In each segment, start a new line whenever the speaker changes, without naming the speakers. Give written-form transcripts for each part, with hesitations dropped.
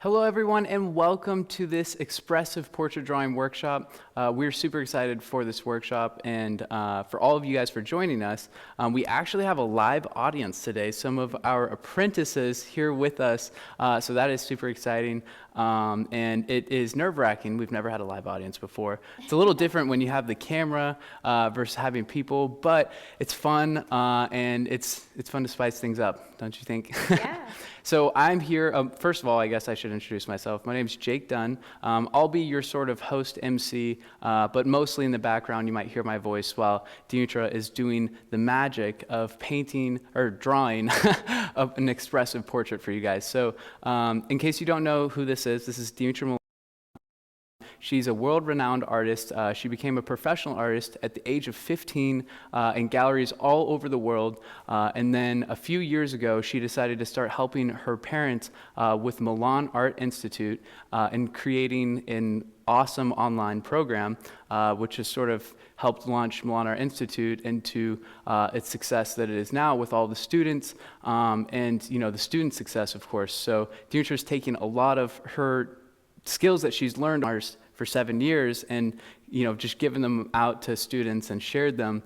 Hello everyone and welcome to this expressive portrait drawing workshop. We're super excited for this workshop and for all of you guys for joining us. We actually have a live audience today, some of our apprentices here with us, so that is super exciting. And it is nerve-wracking. We've never had a live audience before. It's a little different when you have the camera versus having people, but it's fun and it's fun to spice things up, don't you think?
Yeah.
So I'm here, first of all, I guess I should introduce myself. My name's Jake Dunn. I'll be your sort of host MC, but mostly in the background you might hear my voice while Dimitra is doing the magic of painting or drawing an expressive portrait for you guys. So in case you don't know who this is Dimitra. She's a world-renowned artist. She became a professional artist at the age of 15 in galleries all over the world. And then a few years ago, she decided to start helping her parents with Milan Art Institute and creating an awesome online program, which has sort of helped launch Milan Art Institute into its success that it is now with all the students and the student success, of course. So Dimitra's taking a lot of her skills that she's learned for 7 years and just given them out to students and shared them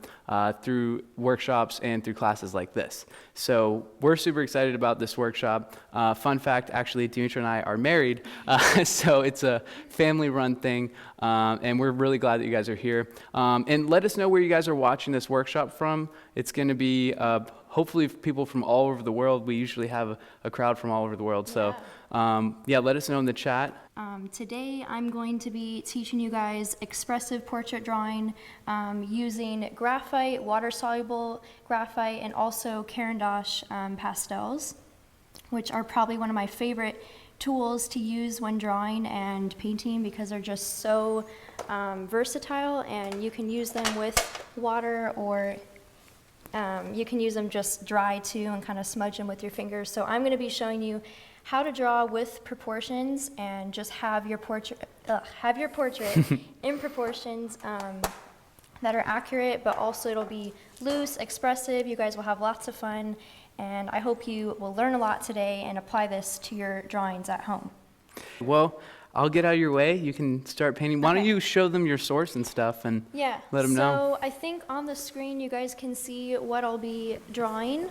through workshops and through classes like this. So we're super excited about this workshop. Fun fact, actually, Dimitra and I are married, so it's a family-run thing, and we're really glad that you guys are here. And let us know where you guys are watching this workshop from. It's going to be hopefully people from all over the world. We usually have a crowd from all over the world, so let us know in the chat.
Today I'm going to be teaching you guys expressive portrait drawing using graphite, water-soluble graphite, and also Caran d'Ache pastels, which are probably one of my favorite tools to use when drawing and painting because they're just so versatile, and you can use them with water or you can use them just dry too and kind of smudge them with your fingers. So I'm going to be showing you how to draw with proportions and just have your portrait in proportions that are accurate, but also it'll be loose, expressive. You guys will have lots of fun, and I hope you will learn a lot today and apply this to your drawings at home.
Well, I'll get out of your way. You can start painting. Why don't you show them your source and stuff and let them know?
So I think on the screen you guys can see what I'll be drawing.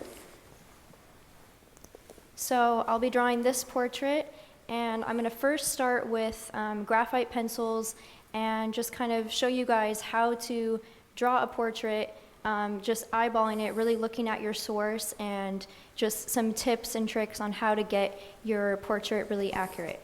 So I'll be drawing this portrait, and I'm going to first start with graphite pencils and just kind of show you guys how to draw a portrait, just eyeballing it, really looking at your source, and just some tips and tricks on how to get your portrait really accurate.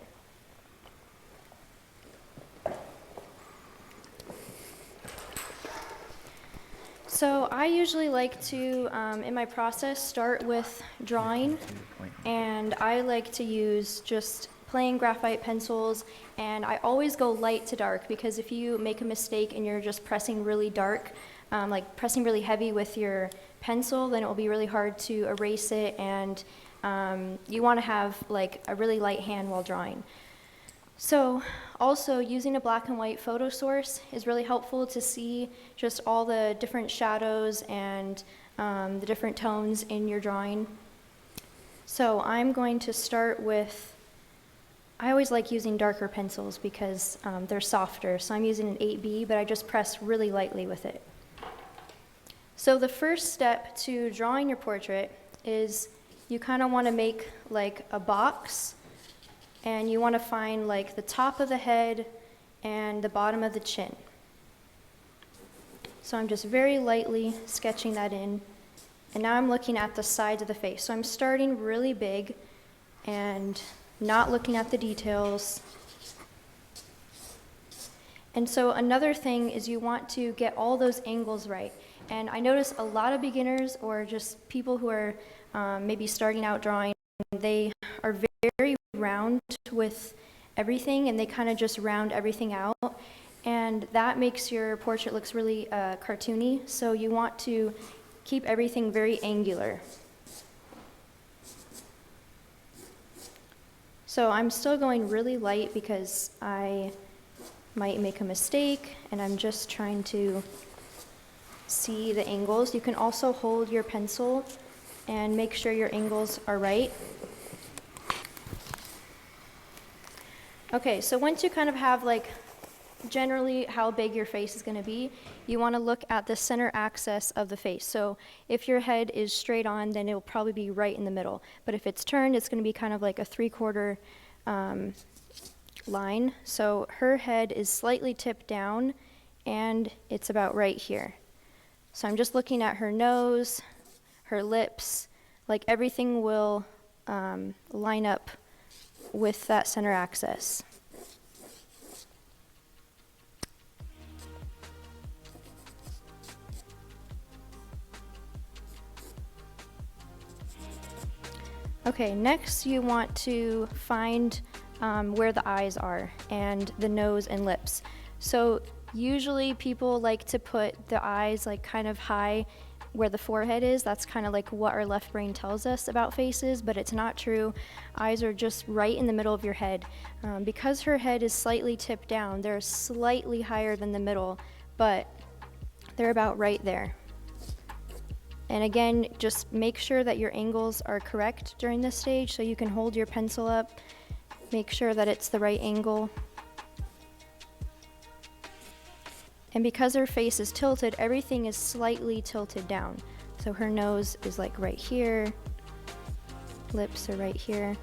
So I usually like to, in my process, start with drawing, and I like to use just plain graphite pencils, and I always go light to dark because if you make a mistake and you're just pressing really dark, like pressing really heavy with your pencil, then it will be really hard to erase it, and you want to have like a really light hand while drawing. So also using a black and white photo source is really helpful to see just all the different shadows and the different tones in your drawing. So I'm going to start with, I always like using darker pencils because they're softer. So I'm using an 8B, but I just press really lightly with it. So the first step to drawing your portrait is you kind of want to make like a box, and you want to find like the top of the head and the bottom of the chin. So I'm just very lightly sketching that in, and now I'm looking at the sides of the face. So I'm starting really big and not looking at the details. And so another thing is you want to get all those angles right. And I notice a lot of beginners or just people who are maybe starting out drawing, they are very round with everything, and they kind of just round everything out, and that makes your portrait looks really cartoony. So you want to keep everything very angular. So I'm still going really light because I might make a mistake, and I'm just trying to see the angles. You can also hold your pencil and make sure your angles are right. Okay, so once you kind of have like generally how big your face is going to be, you want to look at the center axis of the face. So if your head is straight on, then it will probably be right in the middle. But if it's turned, it's going to be kind of like a 3/4 line. So her head is slightly tipped down, and it's about right here. So I'm just looking at her nose, her lips, like everything will line up with that center axis. Okay, next you want to find where the eyes are and the nose and lips. So usually people like to put the eyes like kind of high where the forehead is. That's kind of like what our left brain tells us about faces, but it's not true. Eyes are just right in the middle of your head. Because her head is slightly tipped down, they're slightly higher than the middle, but they're about right there. And again, just make sure that your angles are correct during this stage, so you can hold your pencil up, make sure that it's the right angle. And because her face is tilted, everything is slightly tilted down. So her nose is like right here, lips are right here.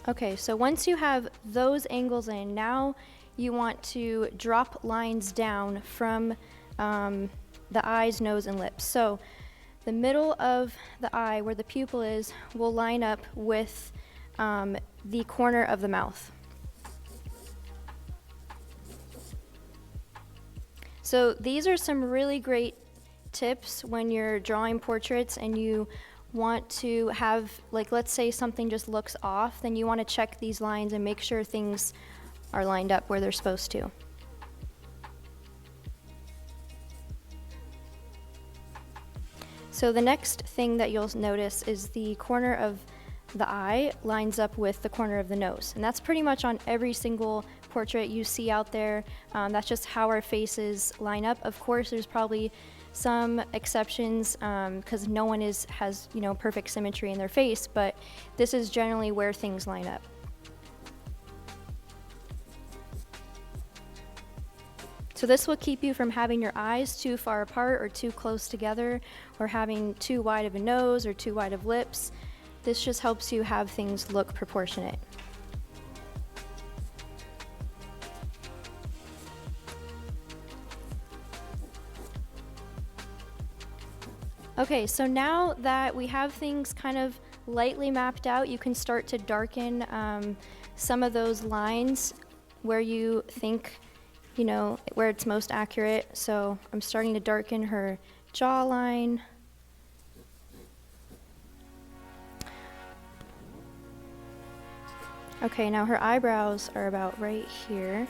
Okay, so once you have those angles in, now you want to drop lines down from the eyes, nose, and lips. So the middle of the eye, where the pupil is, will line up with the corner of the mouth. So these are some really great tips when you're drawing portraits and you want to have, like, let's say something just looks off, then you want to check these lines and make sure things are lined up where they're supposed to. So the next thing that you'll notice is the corner of the eye lines up with the corner of the nose. And that's pretty much on every single portrait you see out there. That's just how our faces line up. Of course, there's probably some exceptions because no one has perfect symmetry in their face, but this is generally where things line up. So this will keep you from having your eyes too far apart or too close together, or having too wide of a nose or too wide of lips. This just helps you have things look proportionate. Okay, so now that we have things kind of lightly mapped out, you can start to darken some of those lines where you think, where it's most accurate. So I'm starting to darken her jawline. Okay, now her eyebrows are about right here.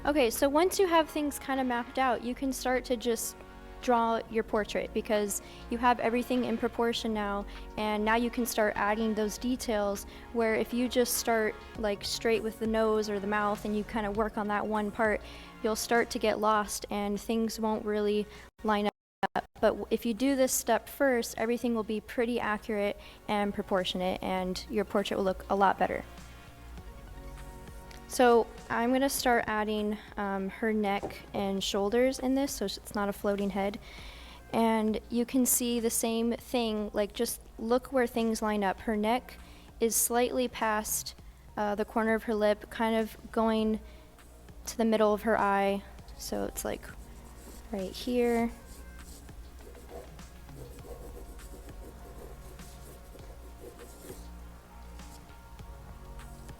Okay, so once you have things kind of mapped out, you can start to just draw your portrait because you have everything in proportion now, and now you can start adding those details where if you just start like straight with the nose or the mouth and you kind of work on that one part, you'll start to get lost and things won't really line up. But if you do this step first, everything will be pretty accurate and proportionate, and your portrait will look a lot better. So I'm going to start adding her neck and shoulders in this, so it's not a floating head. And you can see the same thing, like just look where things line up. Her neck is slightly past the corner of her lip, kind of going to the middle of her eye. So it's like right here.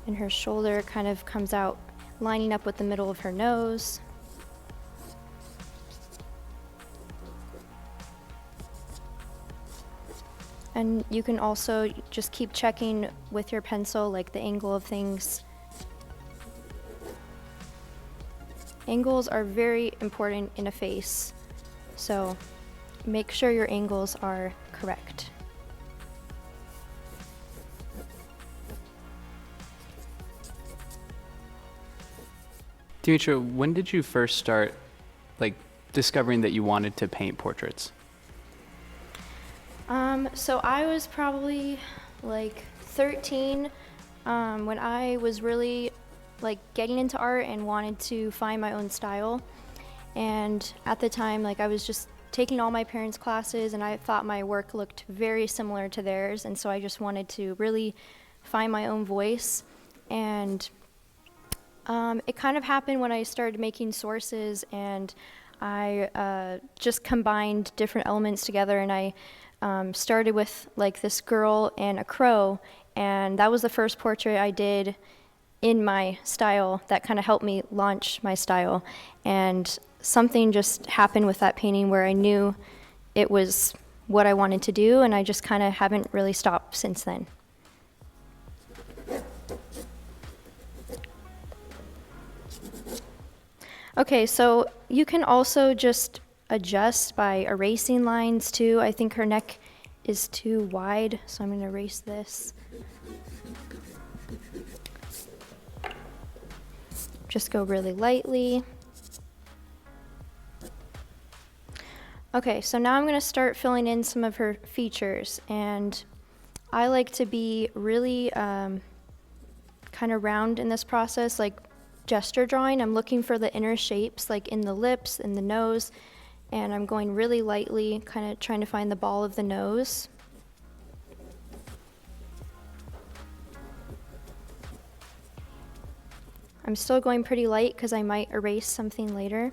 And her shoulder kind of comes out, lining up with the middle of her nose. And you can also just keep checking with your pencil, like the angle of things. Angles are very important in a face. So make sure your angles are correct.
Dimitra, when did you first start, like, discovering that you wanted to paint portraits?
So I was probably like 13 when I was really like getting into art and wanted to find my own style. And at the time, like I was just taking all my parents' classes and I thought my work looked very similar to theirs. And so I just wanted to really find my own voice. And it kind of happened when I started making sources and I just combined different elements together, and I started with like this girl and a crow, and that was the first portrait I did in my style that kind of helped me launch my style. And something just happened with that painting where I knew it was what I wanted to do, and I just kind of haven't really stopped since then. Okay, so you can also just adjust by erasing lines too. I think her neck is too wide, so I'm going to erase this. Just go really lightly. Okay, so now I'm going to start filling in some of her features, and I like to be really kind of round in this process, like gesture drawing. I'm looking for the inner shapes, like in the lips and the nose, and I'm going really lightly, kind of trying to find the ball of the nose. I'm still going pretty light because I might erase something later.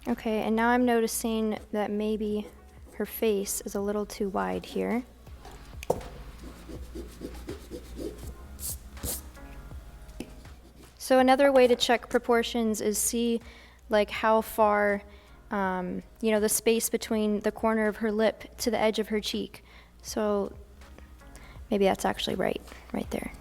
Okay, and now I'm noticing that maybe her face is a little too wide here. So another way to check proportions is see like how far, the space between the corner of her lip to the edge of her cheek. So maybe that's actually right there.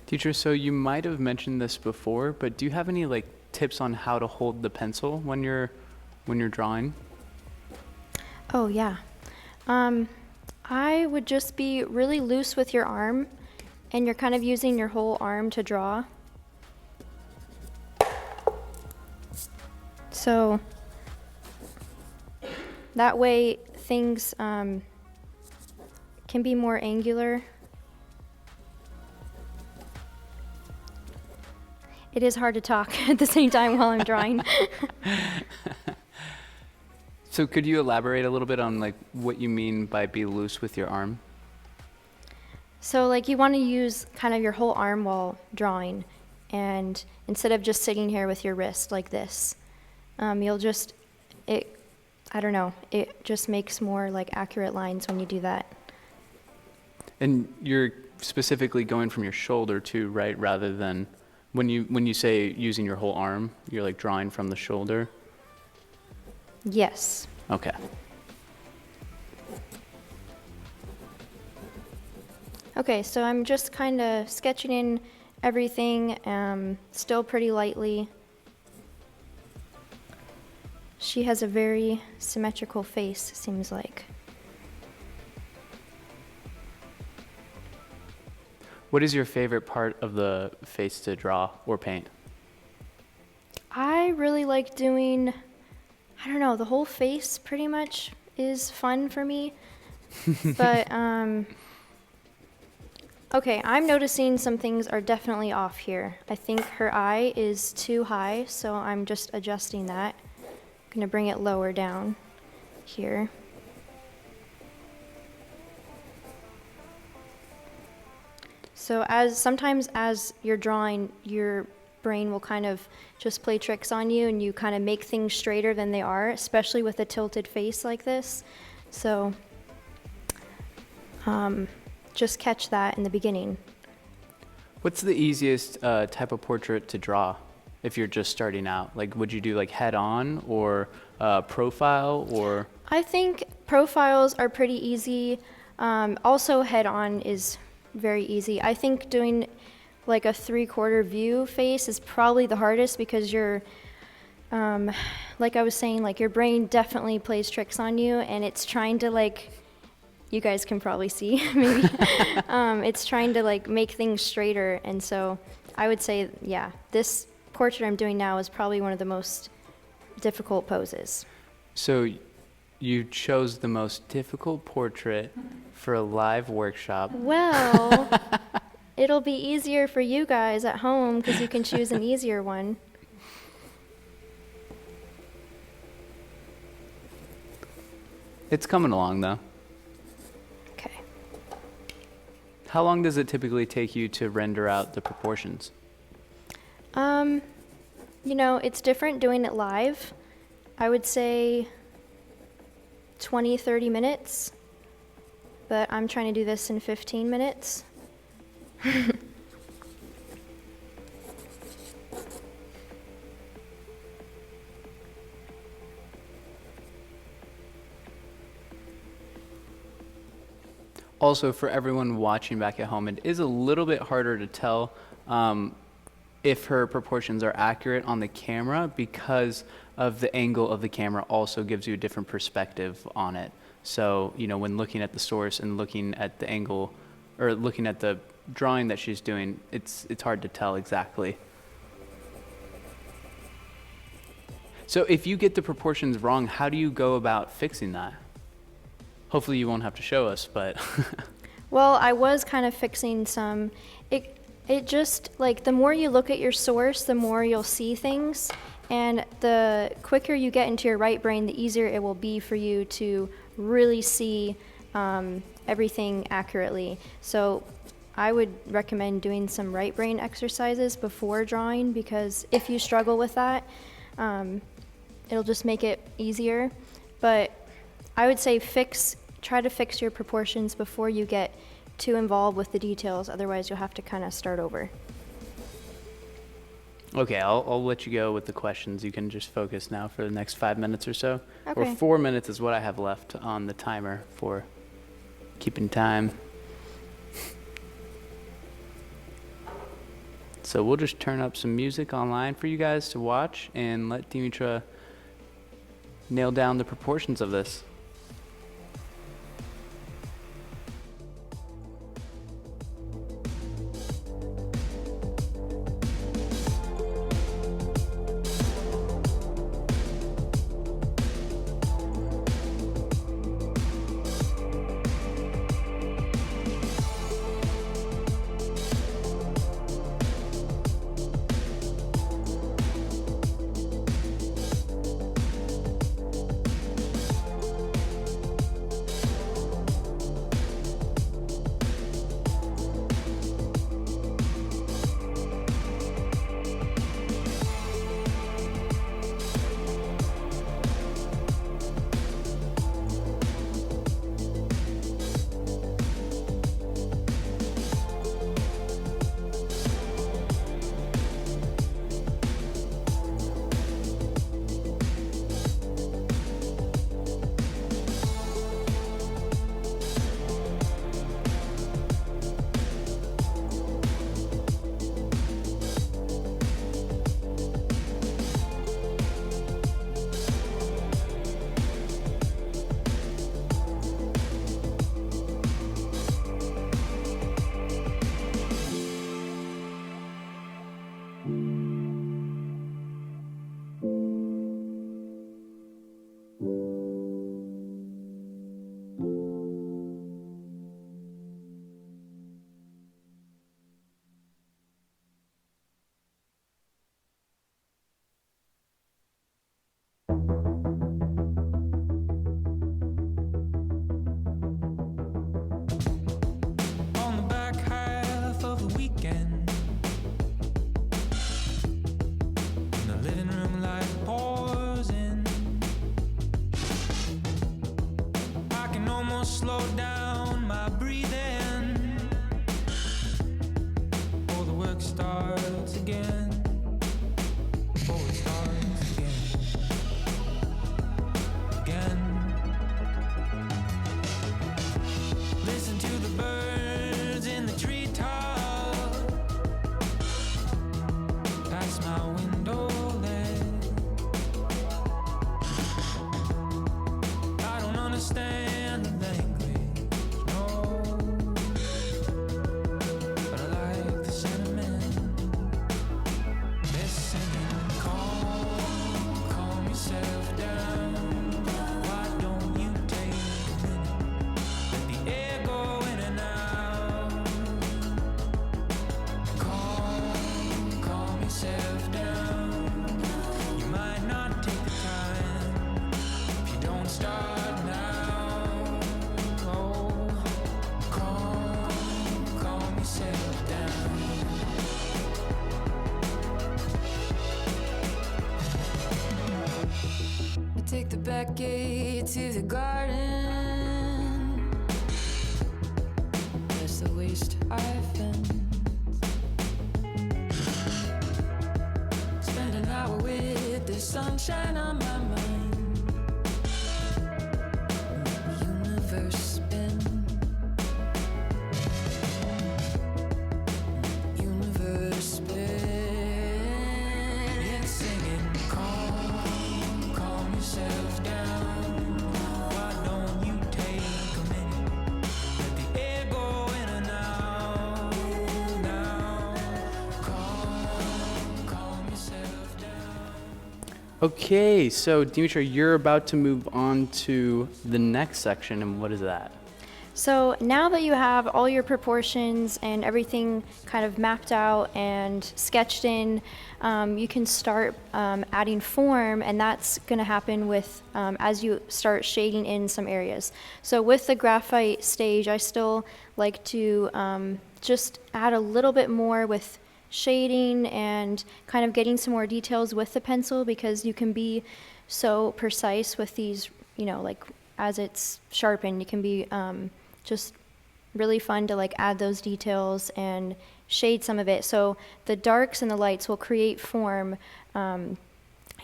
Teacher, so you might have mentioned this before, but do you have any like tips on how to hold the pencil when you're drawing?
Oh yeah. I would just be really loose with your arm, and you're kind of using your whole arm to draw. So that way things can be more angular. It is hard to talk at the same time while I'm drawing.
So could you elaborate a little bit on like what you mean by be loose with your arm?
So like you want to use kind of your whole arm while drawing, and instead of just sitting here with your wrist like this, you'll just, it just makes more like accurate lines when you do that.
And you're specifically going from your shoulder too, right? Rather than when you say using your whole arm, you're like drawing from the shoulder?
Yes.
Okay.
Okay, so I'm just kind of sketching in everything, still pretty lightly. She has a very symmetrical face, seems like.
What is your favorite part of the face to draw or paint?
I really like doing, I don't know, the whole face pretty much is fun for me. But, okay, I'm noticing some things are definitely off here. I think her eye is too high, so I'm just adjusting that. I'm gonna bring it lower down here. So sometimes as you're drawing, you're brain will kind of just play tricks on you, and you kind of make things straighter than they are, especially with a tilted face like this. So just catch that in the beginning.
What's the easiest type of portrait to draw if you're just starting out? Like, would you do like head-on or profile or?
I think profiles are pretty easy. Also, head-on is very easy. I think doing like a 3/4 view face is probably the hardest because you're, like I was saying, like your brain definitely plays tricks on you, and it's trying to like, you guys can probably see maybe, it's trying to like make things straighter. And so I would say, yeah, this portrait I'm doing now is probably one of the most difficult poses.
So you chose the most difficult portrait for a live workshop.
Well, it'll be easier for you guys at home because you can choose an easier one.
It's coming along though.
Okay.
How long does it typically take you to render out the proportions?
You know, it's different doing it live. I would say 20, 30 minutes, but I'm trying to do this in 15 minutes.
Also, for everyone watching back at home, it is a little bit harder to tell if her proportions are accurate on the camera because of the angle of the camera also gives you a different perspective on it. So, you know, when looking at the source and looking at the angle or looking at the drawing that she's doing, it's hard to tell exactly. So if you get the proportions wrong, how do you go about fixing that? Hopefully you won't have to show us, but.
Well, I was kind of fixing some. It just, like, the more you look at your source, the more you'll see things. And the quicker you get into your right brain, the easier it will be for you to really see everything accurately. So I would recommend doing some right brain exercises before drawing, because if you struggle with that, it'll just make it easier. But I would say try to fix your proportions before you get too involved with the details. Otherwise, you'll have to kind of start over.
Okay, I'll let you go with the questions. You can just focus now for the next 5 minutes or so.
Okay.
Or 4 minutes is what I have left on the timer for keeping time. So we'll just turn up some music online for you guys to watch and let Dimitra nail down the proportions of this.
Take the back gate to the garden. That's the waste I've been. Spend an hour with the sunshine on my mind. Universe spin. Universe spin. And singing, calm yourself down. Why don't you take a minute? Let the air go in and out. Now, calm yourself down.
Okay, so Dimitra, you're about to move on to the next section, and what is that?
So now that you have all your proportions and everything kind of mapped out and sketched in, you can start adding form, and that's going to happen with as you start shading in some areas. So with the graphite stage, I still like to just add a little bit more with shading and kind of getting some more details with the pencil, because you can be so precise with these, you know, like as it's sharpened, you can be just really fun to like add those details and shade some of it. So the darks and the lights will create form. And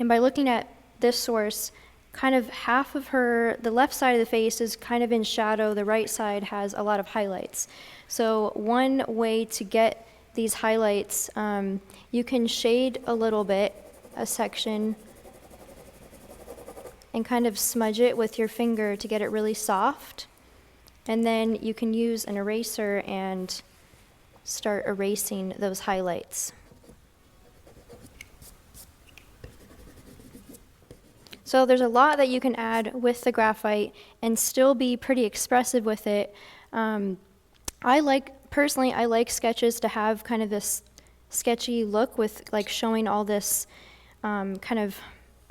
by looking at this source, kind of half of her, the left side of the face is kind of in shadow, the right side has a lot of highlights. So one way to get these highlights, you can shade a little bit, a section, and kind of smudge it with your finger to get it really soft. And then you can use an eraser and start erasing those highlights. So there's a lot that you can add with the graphite and still be pretty expressive with it. Personally, I like sketches to have kind of this sketchy look with like showing all this kind of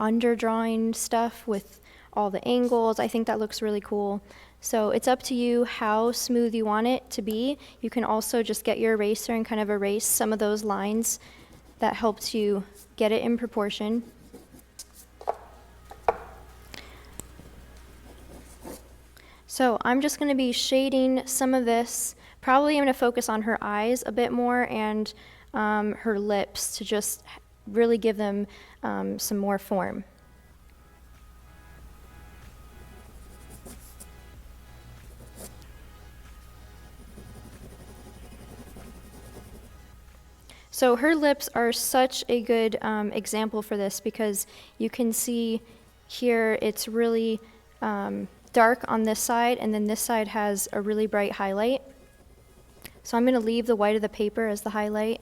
underdrawing stuff with all the angles. I think that looks really cool. So it's up to you how smooth you want it to be. You can also just get your eraser and kind of erase some of those lines that helped you get it in proportion. So I'm just going to be shading some of this. Probably I'm going to focus on her eyes a bit more and her lips to just really give them some more form. So her lips are such a good example for this, because you can see here it's really dark on this side, and then this side has a really bright highlight. So I'm going to leave the white of the paper as the highlight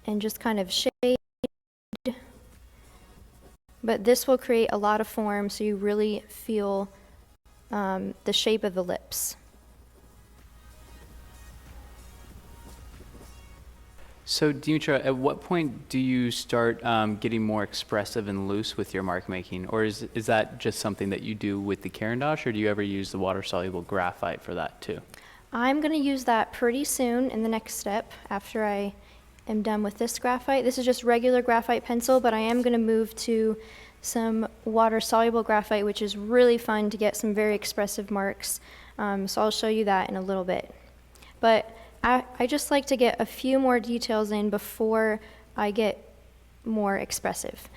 and just kind of shade. But this will create a lot of form, so you really feel the shape of the lips.
So Dimitra, at what point do you start getting more expressive and loose with your mark making? Or is that just something that you do with the Caran d'Ache, or do you ever use the water-soluble graphite for that too?
I'm going to use that pretty soon in the next step after I am done with this graphite. This is just regular graphite pencil, but I am going to move to some water-soluble graphite, which is really fun to get some very expressive marks. So I'll show you that in a little bit. But I just like to get a few more details in before I get more expressive.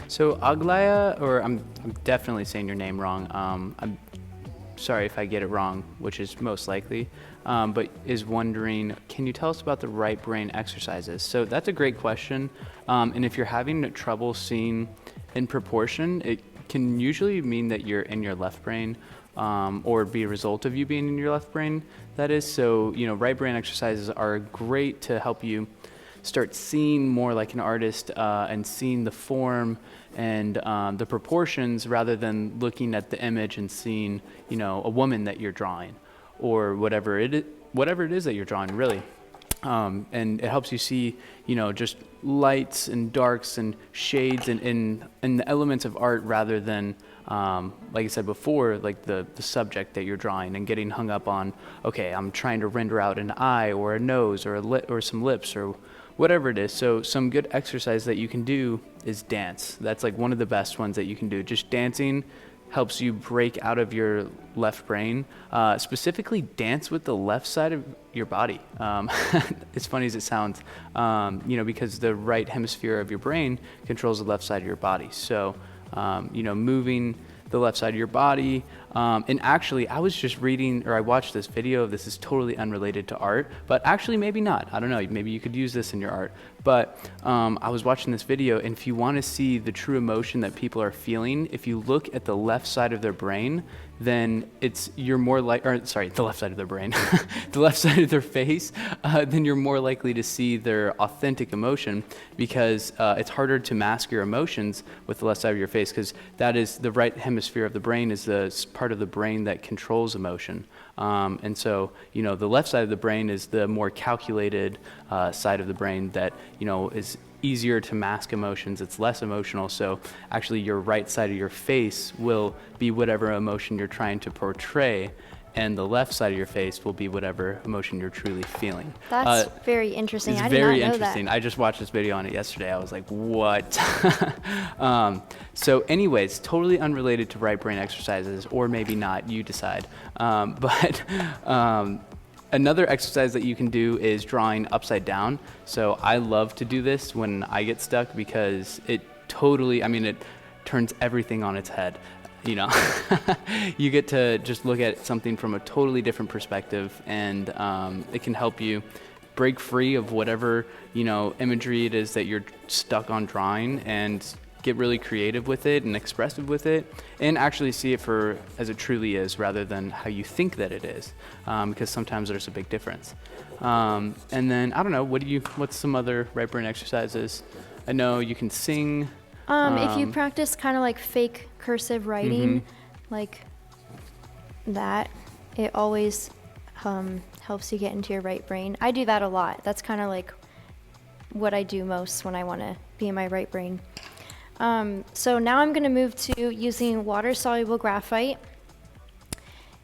So Aglaya, or I'm definitely saying your name wrong. I'm sorry if I get it wrong, which is most likely, but is wondering, can you tell us about the right brain exercises? So that's a great question. And if you're having trouble seeing in proportion, it can usually mean that you're in your left brain, or be a result of you being in your left brain, that is. So, right brain exercises are great to help you start seeing more like an artist and seeing the form and the proportions rather than looking at the image and seeing, a woman that you're drawing or whatever it is that you're drawing, really. And it helps you see, just lights and darks and shades and the elements of art rather than, like I said before, like the subject that you're drawing and getting hung up on, okay, I'm trying to render out an eye or a nose or or some lips or whatever it is. So some good exercise that you can do is dance. That's like one of the best ones that you can do. Just dancing helps you break out of your left brain, specifically dance with the left side of your body. As funny as it sounds, because the right hemisphere of your brain controls the left side of your body. So, moving the left side of your body. And actually, I was just reading, or I watched this video. This is totally unrelated to art, but actually maybe not. I don't know. Maybe you could use this in your art. But I was watching this video, and if you want to see the true emotion that people are feeling, if you look at the left side of their brain, then the left side of their brain, the left side of their face, then you're more likely to see their authentic emotion, because it's harder to mask your emotions with the left side of your face, because that is the right hemisphere of the brain is the part of the brain that controls emotion. And so, the left side of the brain is the more calculated side of the brain that, is easier to mask emotions. It's less emotional. So actually your right side of your face will be whatever emotion you're trying to portray, and the left side of your face will be whatever emotion you're truly feeling.
That's very interesting.
It's
I did
very
not know
interesting.
that.
I just watched this video on it yesterday. I was like, what? So anyways, totally unrelated to right brain exercises, or maybe not, you decide. But another exercise that you can do is drawing upside down. So I love to do this when I get stuck, because it turns everything on its head. You get to just look at something from a totally different perspective, and it can help you break free of whatever, imagery it is that you're stuck on drawing, and get really creative with it and expressive with it, and actually see it for as it truly is rather than how you think that it is, because sometimes there's a big difference. And then, I don't know, what's some other right brain exercises? I know you can sing.
If you practice kind of like fake cursive writing, like that, it always helps you get into your right brain. I do that a lot. That's kind of like what I do most when I want to be in my right brain. So now I'm going to move to using water-soluble graphite.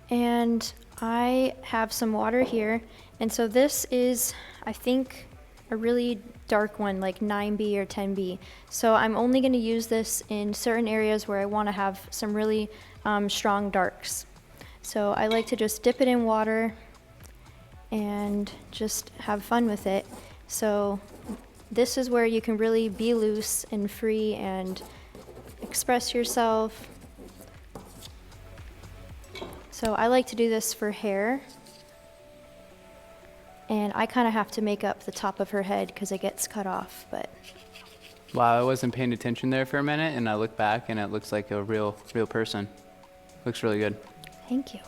And I have some water here. And so this is, I think, a really dark one, like 9B or 10B. So I'm only going to use this in certain areas where I want to have some really strong darks. So I like to just dip it in water and just have fun with it. So this is where you can really be loose and free and express yourself. So I like to do this for hair. And I kind of have to make up the top of her head because it gets cut off, but.
Wow, I wasn't paying attention there for a minute, and I look back and it looks like a real person. Looks really good.
Thank you.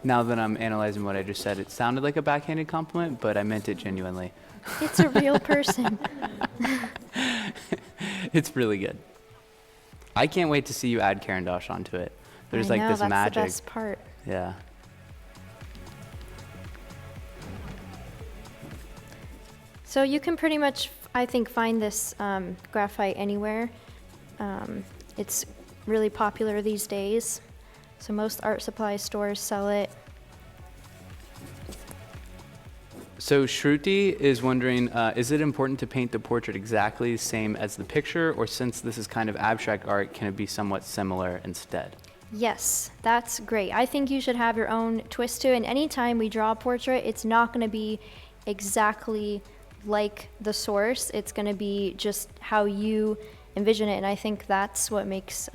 Now that I'm analyzing what I just said, it sounded like a backhanded compliment, but I meant it genuinely.
It's a real person.
It's really good. I can't wait to see you add Caran d'Ache onto it. There's
I
like
know,
this
that's
magic.
the best part.
Yeah.
So you can pretty much, I think, find this graphite anywhere. It's really popular these days. So most art supply stores sell it.
So Shruti is wondering, is it important to paint the portrait exactly the same as the picture, or since this is kind of abstract art, can it be somewhat similar instead?
Yes, that's great. I think you should have your own twist to it, and anytime we draw a portrait, it's not going to be exactly like the source. It's going to be just how you envision it, and I think that's what makes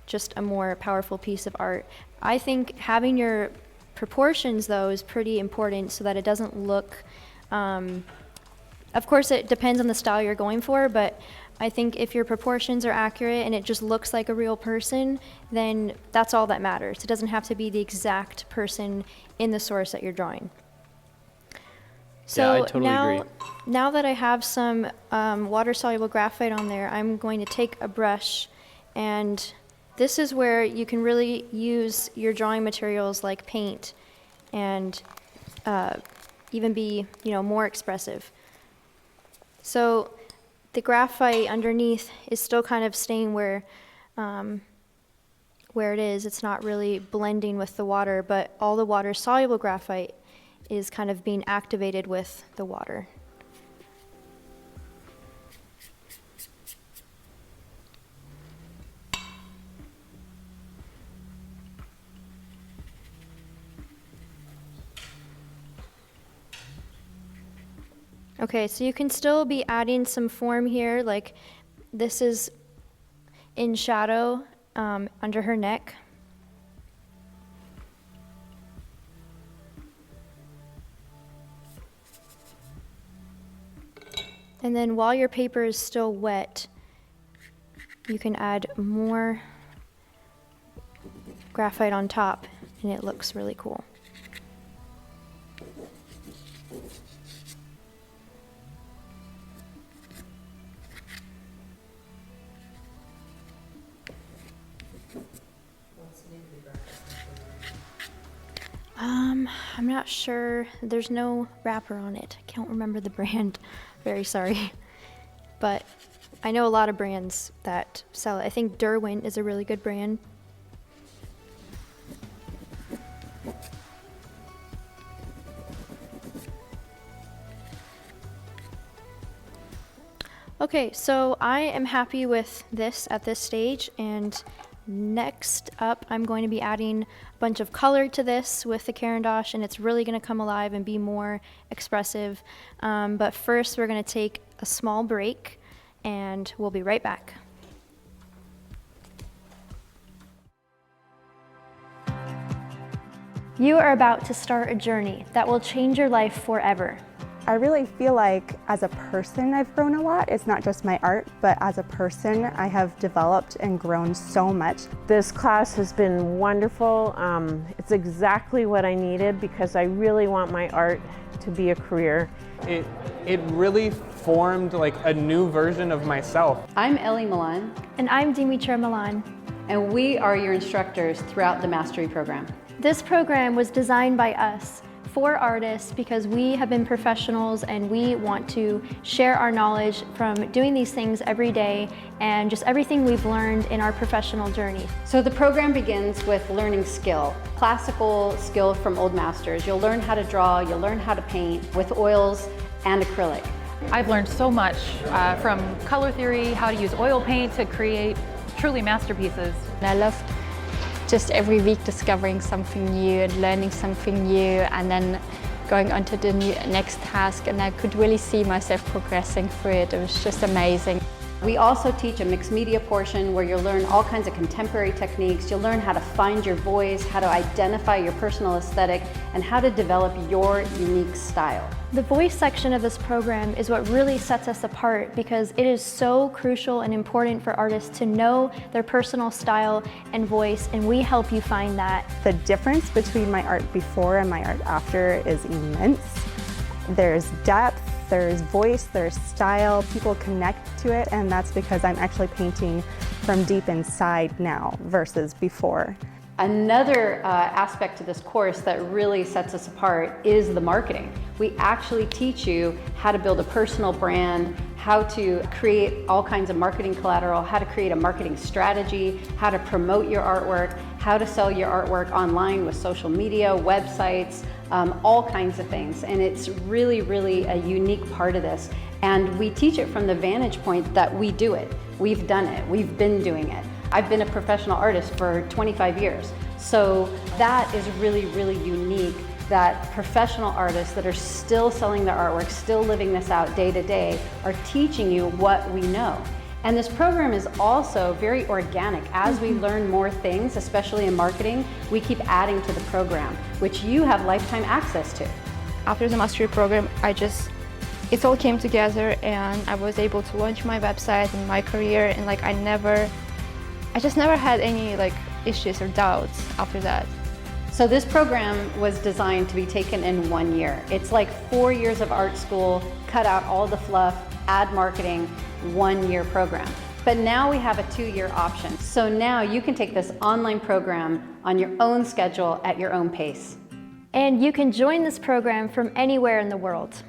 just a more powerful piece of art. I think having your proportions, though, is pretty important so that it doesn't look Of course, it depends on the style you're going for, but I think if your proportions are accurate and it just looks like a real person, then that's all that matters. It doesn't have to be the exact person in the source that you're drawing. So
I totally agree.
Now that I have some water-soluble graphite on there, I'm going to take a brush, and this is where you can really use your drawing materials like paint and even be, more expressive. So the graphite underneath is still kind of staying where it is. It's not really blending with the water, but all the water-soluble graphite is kind of being activated with the water. Okay, so you can still be adding some form here, like this is in shadow under her neck. And then while your paper is still wet, you can add more graphite on top, and it looks really cool. I'm not sure. There's no wrapper on it. I can't remember the brand. Very sorry. But I know a lot of brands that sell it. I think Derwent is a really good brand. Okay, so I am happy with this at this stage, and next up I'm going to be adding a bunch of color to this with the Caran d'Ache, and it's really going to come alive and be more expressive. But first we're going to take a small break, and we'll be right back. You are about to start a journey that will change your life forever.
I really feel like as a person I've grown a lot. It's not just my art, but as a person I have developed and grown so much.
This class has been wonderful. It's exactly what I needed because I really want my art to be a career.
It really formed like a new version of myself.
I'm Ellie Milan.
And I'm Dimitra Milan.
And we are your instructors throughout the Mastery Program.
This program was designed by us for artists because we have been professionals and we want to share our knowledge from doing these things every day and just everything we've learned in our professional journey.
So the program begins with learning skill, classical skill from old masters. You'll learn how to draw, you'll learn how to paint with oils and acrylic.
I've learned so much from color theory, how to use oil paint to create truly masterpieces.
And I love just every week discovering something new and learning something new and then going on to the next task, and I could really see myself progressing through it. It was just amazing.
We also teach a mixed media portion where you'll learn all kinds of contemporary techniques. You'll learn how to find your voice, how to identify your personal aesthetic, and how to develop your unique style.
The voice section of this program is what really sets us apart because it is so crucial and important for artists to know their personal style and voice, and we help you find that.
The difference between my art before and my art after is immense. There's depth, there's voice, there's style, people connect to it, and that's because I'm actually painting from deep inside now versus before.
Another aspect to this course that really sets us apart is the marketing. We actually teach you how to build a personal brand, how to create all kinds of marketing collateral, how to create a marketing strategy, how to promote your artwork, how to sell your artwork online with social media, websites, all kinds of things. And it's really, really a unique part of this. And we teach it from the vantage point that we do it. We've done it. We've been doing it. I've been a professional artist for 25 years. So that is really, really unique, that professional artists that are still selling their artwork, still living this out day to day, are teaching you what we know. And this program is also very organic. As we learn more things, especially in marketing, we keep adding to the program, which you have lifetime access to.
After the mastery program,
it all came together and I was able to launch my website and my career, and like I just never had any like issues or doubts after that.
So this program was designed to be taken in 1 year. It's like 4 years of art school, cut out all the fluff, add marketing, 1 year program. But now we have a 2-year option. So now you can take this online program on your own schedule at your own pace.
And you can join this program from anywhere in the world.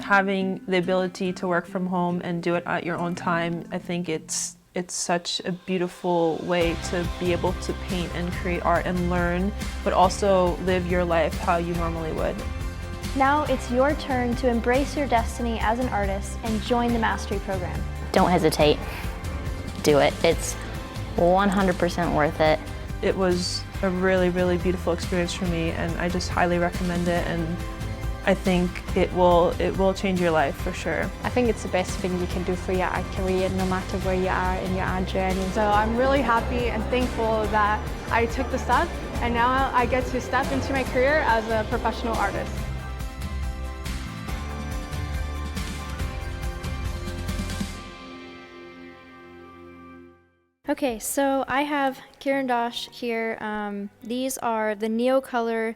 Having the ability to work from home and do it at your own time, I think it's such a beautiful way to be able to paint and create art and learn, but also live your life how you normally would.
Now it's your turn to embrace your destiny as an artist and join the Mastery program.
Don't hesitate. Do it. It's 100% worth it.
It was a really, really beautiful experience for me, and I just highly recommend it, and I think it will change your life for sure.
I think it's the best thing you can do for your art career, no matter where you are in your art journey.
So I'm really happy and thankful that I took the step, and now I get to step into my career as a professional artist.
Okay, so I have Caran d'Ache here. These are the Neocolor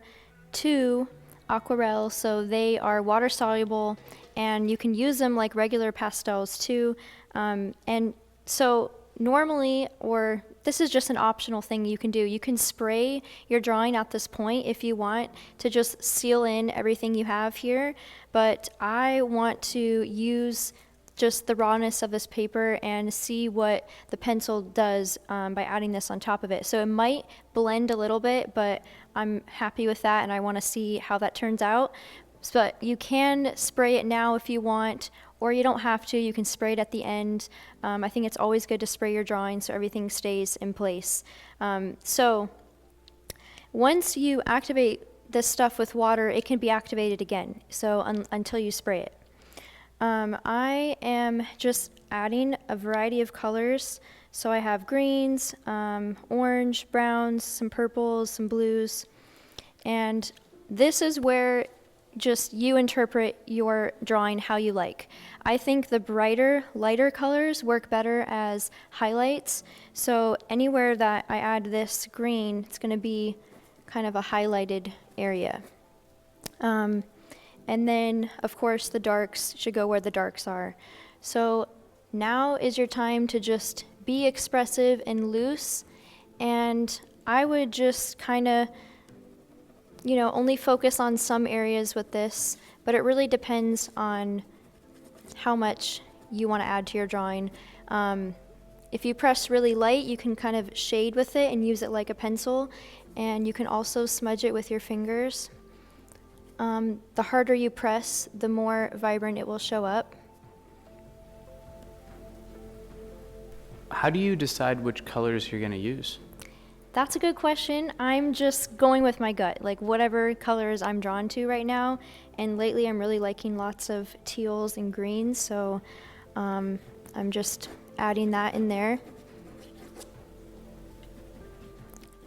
2 aquarelles, so they are water soluble and you can use them like regular pastels too. And so normally, or this is just an optional thing you can do, you can spray your drawing at this point if you want to just seal in everything you have here, but I want to use just the rawness of this paper and see what the pencil does by adding this on top of it. So it might blend a little bit, but I'm happy with that and I want to see how that turns out. But you can spray it now if you want, or you don't have to. You can spray it at the end. I think it's always good to spray your drawing so everything stays in place. So once you activate this stuff with water, it can be activated again, so until you spray it. I am just adding a variety of colors. So I have greens, orange, browns, some purples, some blues. And this is where just you interpret your drawing how you like. I think the brighter, lighter colors work better as highlights. So anywhere that I add this green, it's going to be kind of a highlighted area. And then, of course, the darks should go where the darks are. So now is your time to just be expressive and loose. And I would just kind of, only focus on some areas with this, but it really depends on how much you want to add to your drawing. If you press really light, you can kind of shade with it and use it like a pencil. And you can also smudge it with your fingers. The harder you press, the more vibrant it will show up.
How do you decide which colors you're going to use?
That's a good question. I'm just going with my gut, like whatever colors I'm drawn to right now. And lately I'm really liking lots of teals and greens, so I'm just adding that in there.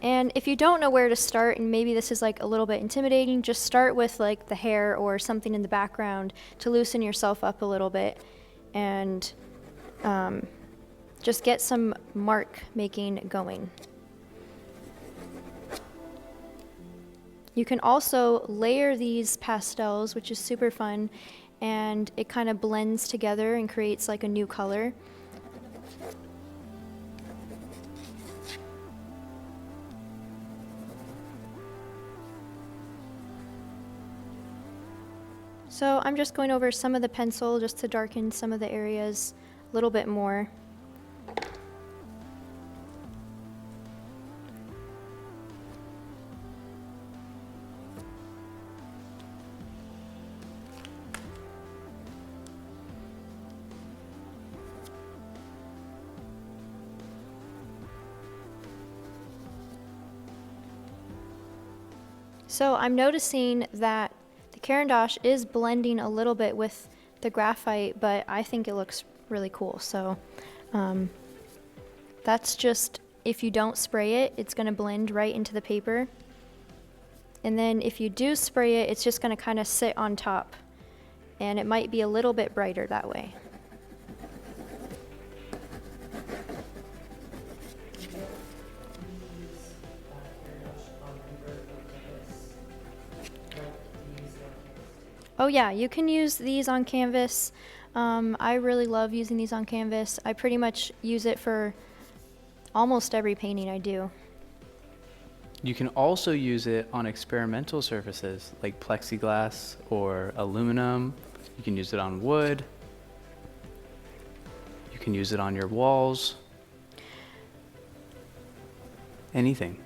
And if you don't know where to start, and maybe this is like a little bit intimidating, just start with like the hair or something in the background to loosen yourself up a little bit, and just get some mark making going. You can also layer these pastels, which is super fun, and it kind of blends together and creates like a new color. So I'm just going over some of the pencil just to darken some of the areas a little bit more. So I'm noticing that the Caran d'Ache is blending a little bit with the graphite, but I think it looks really cool. So that's just, if you don't spray it, it's going to blend right into the paper. And then if you do spray it, it's just going to kind of sit on top. and it might be a little bit brighter that way. Oh yeah, you can use these on canvas. I really love using these on canvas. I pretty much use it for almost every painting I do.
You can also use it on experimental surfaces like plexiglass or aluminum. You can use it on wood. You can use it on your walls. Anything.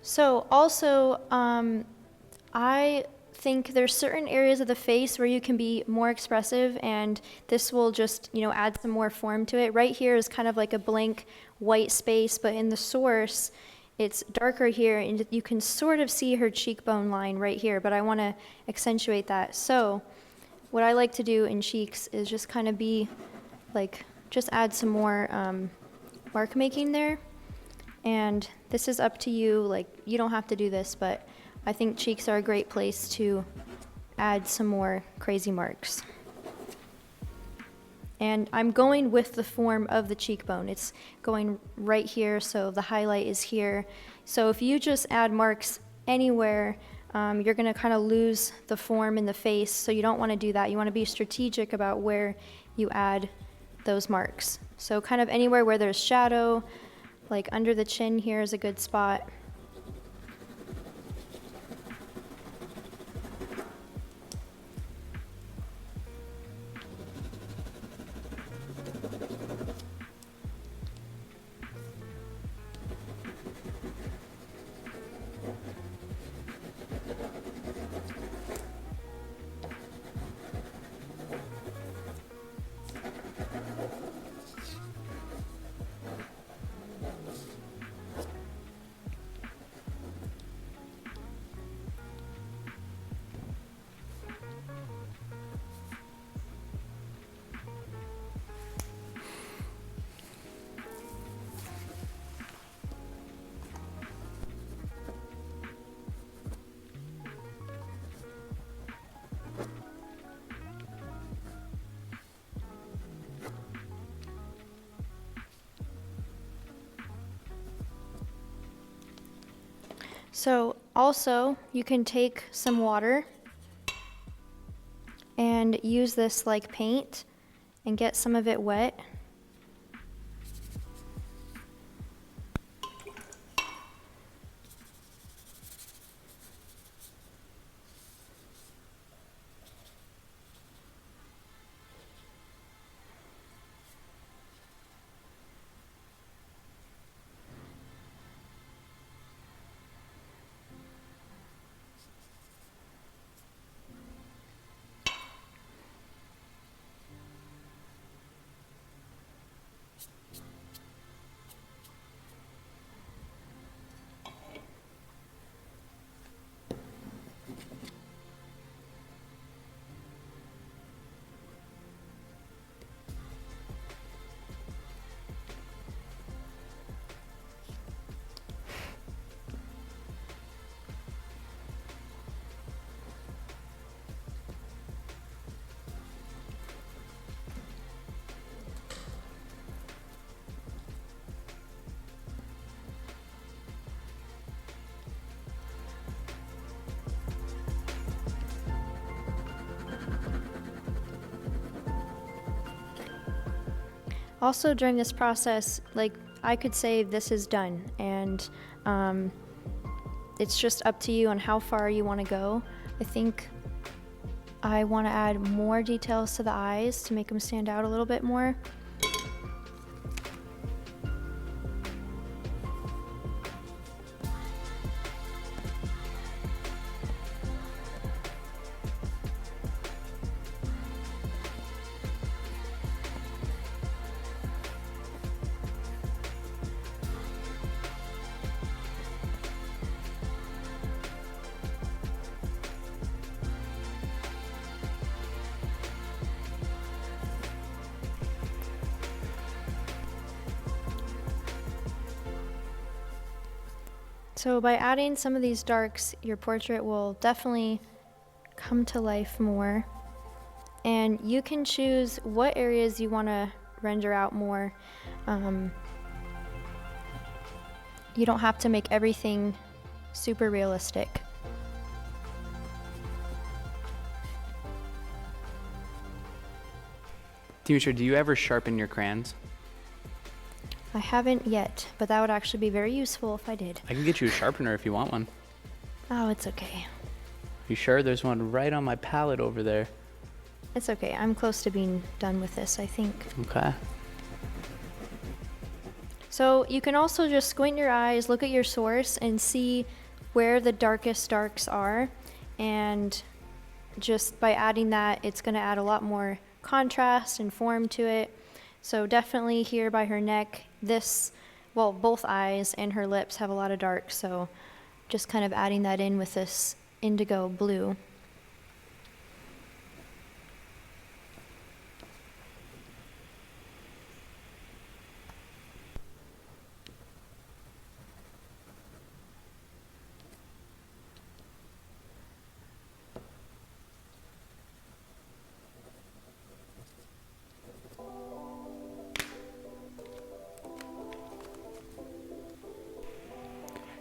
So also, I think there's certain areas of the face where you can be more expressive, and this will just, add some more form to it. Right here is kind of like a blank white space, but in the source, it's darker here, and you can sort of see her cheekbone line right here, but I want to accentuate that. So what I like to do in cheeks is just kind of be like, just add some more mark making there. And this is up to you, like you don't have to do this, but I think cheeks are a great place to add some more crazy marks. And I'm going with the form of the cheekbone. It's going right here, so the highlight is here. So if you just add marks anywhere, you're gonna kind of lose the form in the face, so you don't wanna do that. You wanna be strategic about where you add those marks. So kind of anywhere where there's shadow, like under the chin here is a good spot. So also, you can take some water and use this like paint and get some of it wet. Also during this process, like I could say this is done, and it's just up to you on how far you want to go. I think I want to add more details to the eyes to make them stand out a little bit more. So by adding some of these darks, your portrait will definitely come to life more. And you can choose what areas you want to render out more. You don't have to make everything super realistic.
Demetra, do you ever sharpen your crayons?
I haven't yet, but that would actually be very useful if I did.
I can get you a sharpener if you want one.
Oh, it's okay.
You sure? There's one right on my palette over there.
It's okay. I'm close to being done with this, I think.
Okay.
So you can also just squint your eyes, look at your source, and see where the darkest darks are. And just by adding that, it's going to add a lot more contrast and form to it. So definitely here by her neck, both eyes and her lips have a lot of dark. So just kind of adding that in with this indigo blue.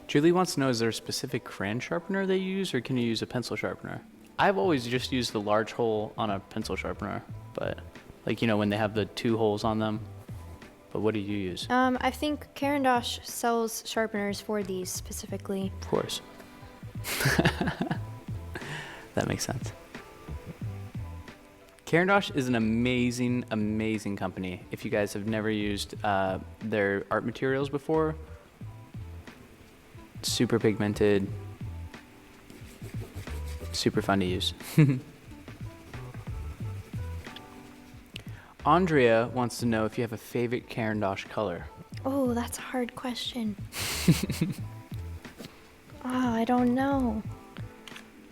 Julie wants to know, is there a specific crayon sharpener they use, or can you use a pencil sharpener? I've always just used the large hole on a pencil sharpener, but like, you know, when they have the 2 holes on them. But what do you use?
I think Caran d'Ache sells sharpeners for these specifically.
Of course. That makes sense. Caran d'Ache is an amazing, amazing company. If you guys have never used their art materials before, super pigmented, super fun to use. Andrea wants to know if you have a favorite Caran d'Ache color.
Oh, that's a hard question. I don't know.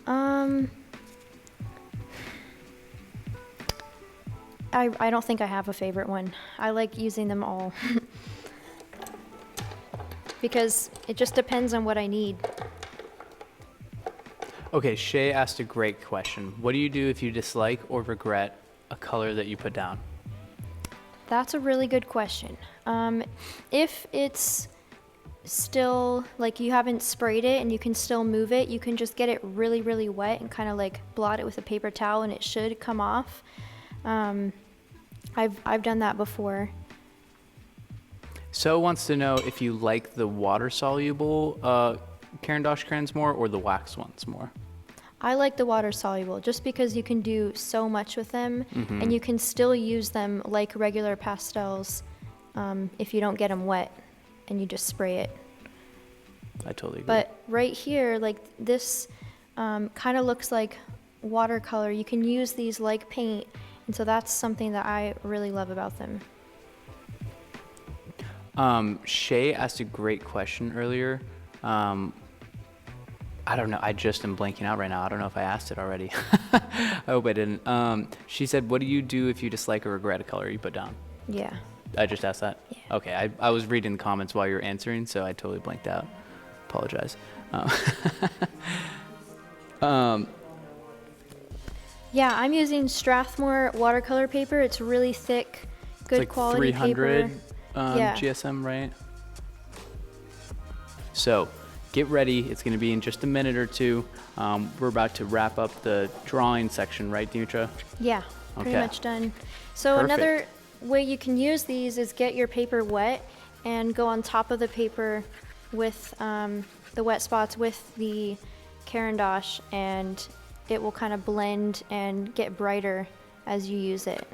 I don't think I have a favorite one. I like using them all. Because it just depends on what I need.
Okay, Shay asked a great question. What do you do if you dislike or regret a color that you put down?
That's a really good question. If it's still, like you haven't sprayed it and you can still move it, you can just get it really, really wet and kind of like blot it with a paper towel and it should come off. I've done that before.
So wants to know if you like the water-soluble Caran d'Ache crayons more or the wax ones more.
I like the water soluble just because you can do so much with them and you can still use them like regular pastels if you don't get them wet and you just spray it.
I totally agree.
But right here, like this kind of looks like watercolor. You can use these like paint, and so that's something that I really love about them.
Shay asked a great question earlier. I don't know. I just am blanking out right now. I don't know if I asked it already. I hope I didn't. She said, what do you do if you dislike or regret a color you put down?
Yeah.
I just asked that?
Yeah.
Okay. I was reading the comments while you were answering, so I totally blanked out. Apologize.
Yeah, I'm using Strathmore watercolor paper. It's really thick, good
like
quality
300
paper.
Yeah. GSM, right? So get ready. It's going to be in just a minute or two. We're about to wrap up the drawing section, right, Demetra?
Yeah, pretty
Okay.
much done. So
Perfect.
another way you can use these is get your paper wet and go on top of the paper with the wet spots with the Caran d'Ache, and it will kind of blend and get brighter as you use it.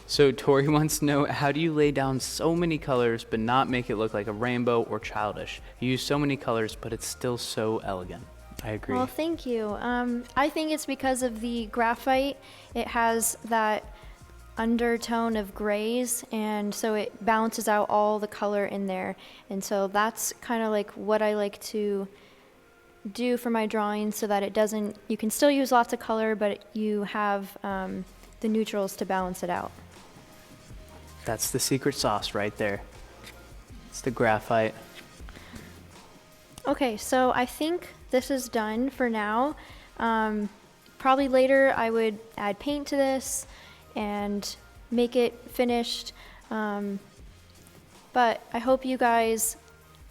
So Tori wants to know, how do you lay down so many colors but not make it look like a rainbow or childish? You use so many colors, but it's still so elegant. I agree.
Well, thank you. I think it's because of the graphite. It has that undertone of grays, and so it balances out all the color in there. And so that's kind of like what I like to do for my drawings, so that it doesn't, you can still use lots of color, but you have the neutrals to balance it out.
That's the secret sauce right there. It's the graphite.
Okay, so I think this is done for now. Probably later I would add paint to this and make it finished. But I hope you guys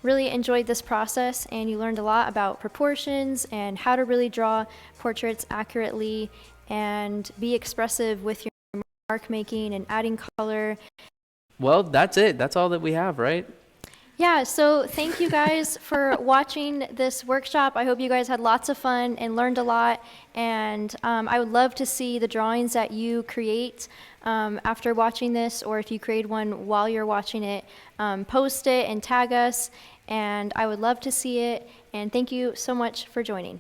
really enjoyed this process and you learned a lot about proportions and how to really draw portraits accurately and be expressive with your mark making and adding color.
Well, that's it. That's all that we have, right?
Yeah, so thank you guys for watching this workshop. I hope you guys had lots of fun and learned a lot. And I would love to see the drawings that you create after watching this, or if you create one while you're watching it, post it and tag us. And I would love to see it. And thank you so much for joining.